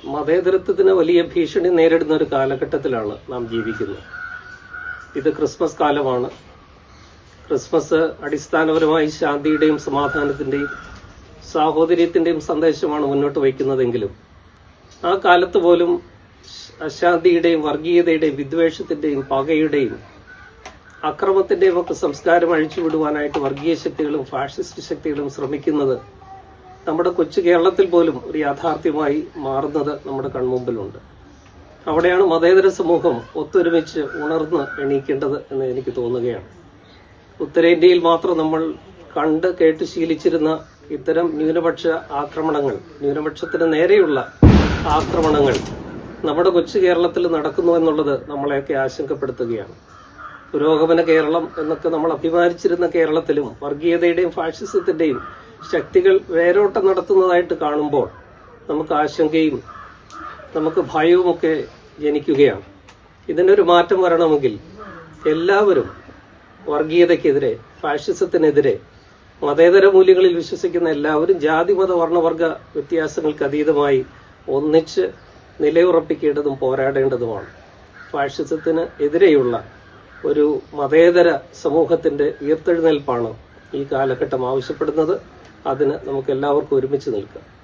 മതേതരത്വത്തിന് വലിയ ഭീഷണി നേരിടുന്ന ഒരു കാലഘട്ടത്തിലാണ് നാം ജീവിക്കുന്നത്. ഇത് ക്രിസ്മസ് കാലമാണ്. ക്രിസ്മസ് അടിസ്ഥാനപരമായി ശാന്തിയുടെയും സമാധാനത്തിന്റെയും സാഹോദര്യത്തിന്റെയും സന്ദേശമാണ് മുന്നോട്ട് വയ്ക്കുന്നതെങ്കിലും ആ കാലത്ത് പോലും അശാന്തിയുടെയും വർഗീയതയുടെയും വിദ്വേഷത്തിന്റെയും പകയുടെയും അക്രമത്തിന്റെയും ഒക്കെ സംസ്കാരം അഴിച്ചുവിടുവാനായിട്ട് വർഗീയ ശക്തികളും ഫാഷിസ്റ്റ് ശക്തികളും ശ്രമിക്കുന്നത് നമ്മുടെ കൊച്ചു കേരളത്തിൽ പോലും ഒരു യാഥാർത്ഥ്യമായി മാറുന്നത് നമ്മുടെ കൺമുമ്പിലുണ്ട്. അവിടെയാണ് മതേതര സമൂഹം ഒത്തൊരുമിച്ച് ഉണർന്ന് എണീക്കേണ്ടത് എന്ന് എനിക്ക് തോന്നുകയാണ്. ഉത്തരേന്ത്യയിൽ മാത്രം നമ്മൾ കണ്ട് കേട്ട് ശീലിച്ചിരുന്ന ഇത്തരം ന്യൂനപക്ഷ ആക്രമണങ്ങൾ, ന്യൂനപക്ഷത്തിന് നേരെയുള്ള ആക്രമണങ്ങൾ നമ്മുടെ കൊച്ചു കേരളത്തിൽ നടക്കുന്നു എന്നുള്ളത് നമ്മളെയൊക്കെ ആശങ്കപ്പെടുത്തുകയാണ്. പുരോഗമന കേരളം എന്നൊക്കെ നമ്മൾ അഭിമാനിച്ചിരുന്ന കേരളത്തിലും വർഗീയതയുടെയും ഫാഷിസത്തിന്റെയും ശക്തികൾ വേരോട്ടം നടത്തുന്നതായിട്ട് കാണുമ്പോൾ നമുക്ക് ആശങ്കയും നമുക്ക് ഭയവുമൊക്കെ ജനിക്കുകയാണ്. ഇതിനൊരു മാറ്റം വരണമെങ്കിൽ എല്ലാവരും വർഗീയതയ്ക്കെതിരെ, ഫാഷിസത്തിനെതിരെ, മതേതര മൂല്യങ്ങളിൽ വിശ്വസിക്കുന്ന എല്ലാവരും ജാതി മത വർണ്ണവർഗ വ്യത്യാസങ്ങൾക്ക് അതീതമായി ഒന്നിച്ച് നിലയുറപ്പിക്കേണ്ടതും പോരാടേണ്ടതുമാണ്. ഫാഷിസത്തിന് എതിരെയുള്ള ഒരു മതേതര സമൂഹത്തിന്റെ ഉയർത്തെഴുന്നേൽപ്പാണ് ഈ കാലഘട്ടം ആവശ്യപ്പെടുന്നത്. അതിന് നമുക്ക് എല്ലാവർക്കും ഒരുമിച്ച് നിൽക്കാം.